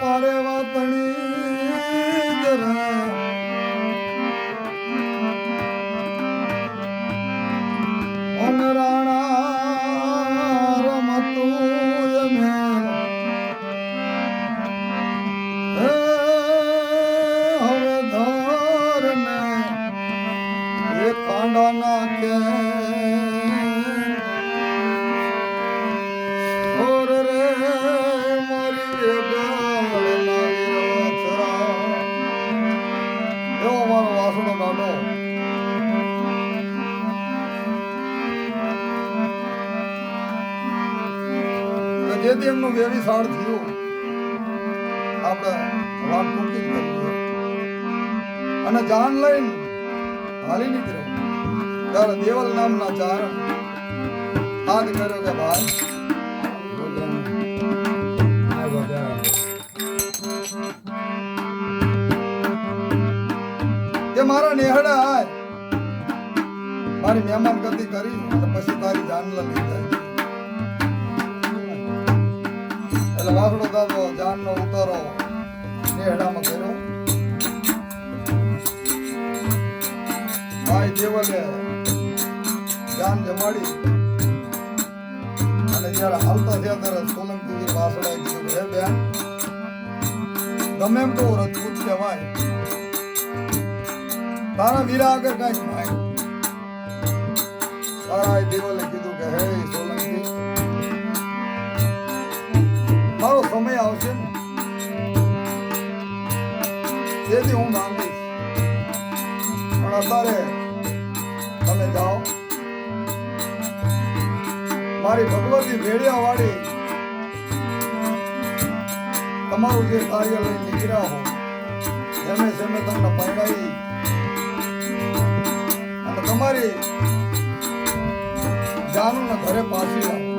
પારે વાતણી જરા રાણા રમતું હવે ધર ને એ કાંડા નાખે જેથી એમનું વ્યવિસાળ થયું આપણે વાત ટૂંકી કરી અને જાન લઈને હાલી નીકળ્યો ત્યારે દેવલ નામના ચાર હાથ કર્યો કે ભાઈ કે મારા નેહડા આય મારી મહેમાન ગતિ કરી અને પછી તારી જાન લઈ જાય એટલે વાસડો દાદો જાનનો ઉતારો નેહડામાં કર્યો ભાઈ દેવલે જાન જમાડી અને જયારે હાલતા થયા ત્યારે સોલંકી વાસડાએ કીધું હે બેન ગમે એમ તો રજપૂત કહેવાય તારા વીરા આગળ કઈક ભાઈ તારા દેવલે કીધું કે હે સોલંકી મારો સમય આવશે ને તેથી હું માંગીશ પણ અત્યારે તમે જાઓ મારી ભગવતી ભેડિયા વાળી તમારું જે કાર્ય લઈને નીકળ્યા હો જેમે જેમે તમને પરણાવી અને તમારી જાનુને ઘરે પાછી આવો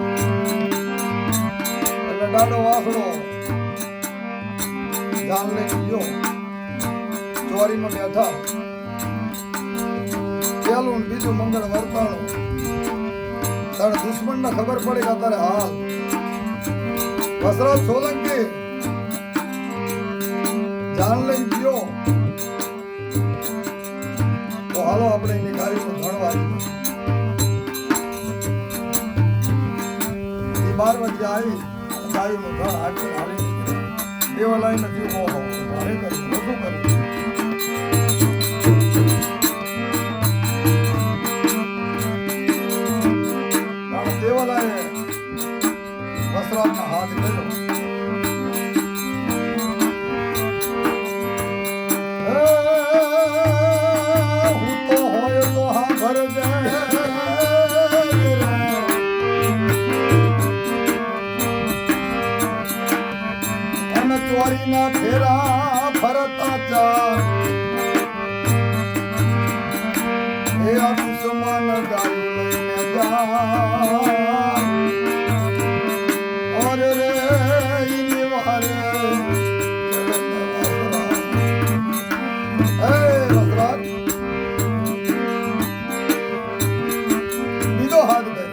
દાડો વાસડો જાન લઈને ગયો ચોરીમાં બેઠા પેલું બીજું મંગળ વર્તાણું તારે દુશ્મનને ખબર પડી કે તારે હાલ વસરાજ સોલંકી જાન લઈને ગયો તો હાલો આપણે એની ગાડીનું ભણવા 12 વાગે આવી ગાયનું ઘર હાકી હાલી દેવાલાયને જીવ મોહો ભારે કરી બધું કરી દેવાલાએ વસરાજના હાથ કર્યો હું તો હોય તો હા ભર જાય ચોરીના ફેરા ફરતા ચાર એ આયુષ્માન ગાયું લઈને જા ઓરે રે ઈની વારે એ વસરાજ બીજો હાથ કર્યો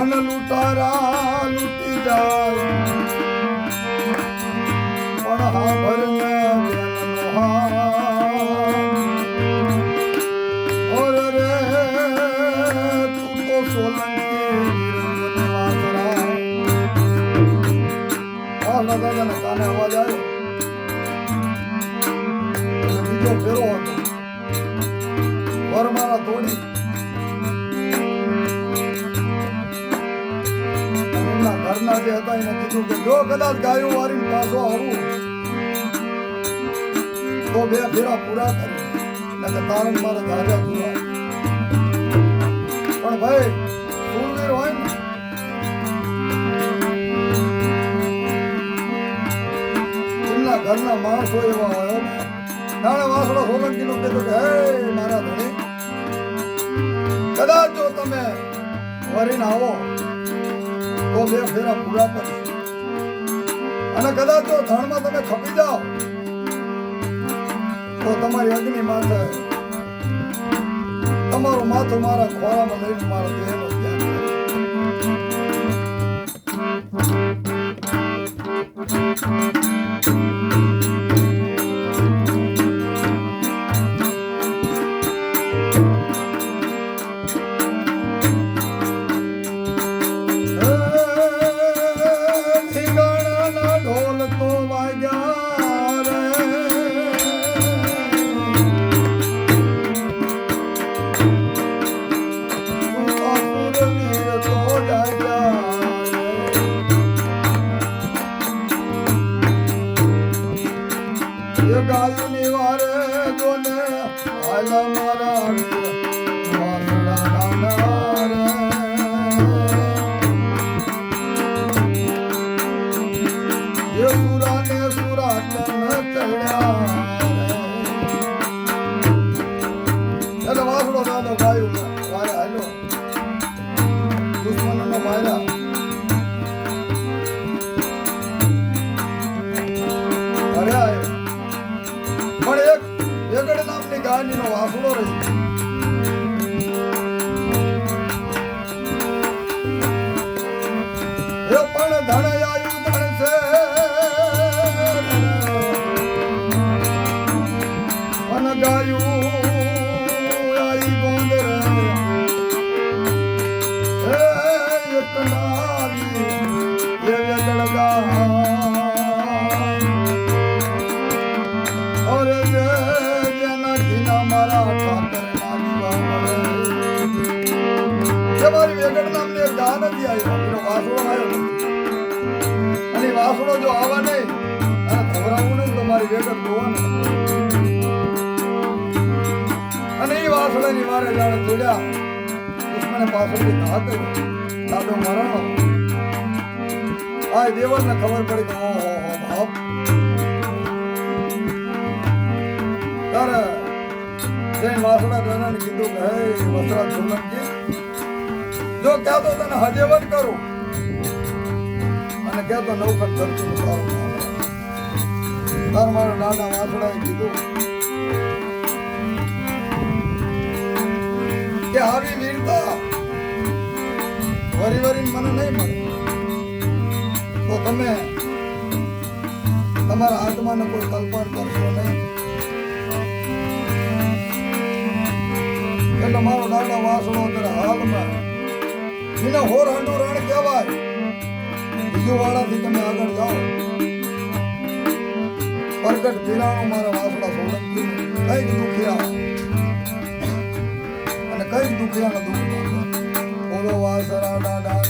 અને લૂંટારા લૂંટી જાય પણ હા ભરને બેનનો ઓર રે તું તો સોલંકી નિરંજન વાસરા દાદાને કાને અવાજ આવ્યો બીજો ફેરો હતો વર મારા તોડી એમના ઘરના જે હતા એને કીધું કે જો કદાચ ગાયો વારીને પાછો આવું તો 2 ફેરા પૂરા કરી એટલે કે તારણ મારા ગાજા જોવા પણ ભાઈ સુરવીર હોય ને એમના ઘરના માણસો એવા હોય નાણે વાસડો સોલંકીનું કીધું કે હે મારા ધણી કદાચ જો તમે વરીને આવો તો 2 ફેરા પૂરા કરીશ અને કદાચ જો ધણમાં તમે ખપી જાઓ તો તમારી અગ્નિ માથે તમારું માથું મારા ખોળામાં લઈને મારા દેહનો ત્યાગ ગાયની વારે જોને આલા મારા વાસડા નાના રે એ સુરાને સુરા તન ચડ્યા એટલે વાસડો દાદો ગાયું વારે હાલ્યો દુશ્મનનો માર્યા અરે આયો પણ એક વેગડ નામની ગાયનો વાસડો રહી એ પણ ધણ આયુ ધણ છે અન ગાયું આઈ ગોંદ રે એ એક નારી એ વેગડ ગા મારી વેગડ નામની એક ગા નથી આવી એનો વાસડો આવ્યો અને વાસડો જો આવા નહીં અને ખવડાવવું નહીં તો મારી વેગડ જોવાનું અને એ વાસડાની મારે જાણે જોડ્યા દુશ્મને પાછળથી ઘા કર્યો દાદો મરણો આ દેવલને ખબર પડી કે ઓહો બાપ ત્યારે જઈને વાસડા દાદાને કીધું કે હે વસરાજ સોલંકી જો કહેતો તને હજેવન કરું અને કહેતો નવખંડ ધરતીનું સારું તાર મારા દાદા વાસડાએ કીધું કે આવી વીરતા વરી વરી મને નહીં મળે તો તમે તમારા આત્માને કોઈ કલ્પના કરશો નહીં એટલે મારો દાદા વાસડો અત્યારે હાલમાં એને હોર હાંડું રણ કહેવાય બીજું વાળાથી તમે આગળ જાઓ પ્રગટ પીરાણું મારા વાસડા સોલંકી કઈક દુખિયા અને કઈક દુખિયાના દુઃખ બોલો વાસરા દાદા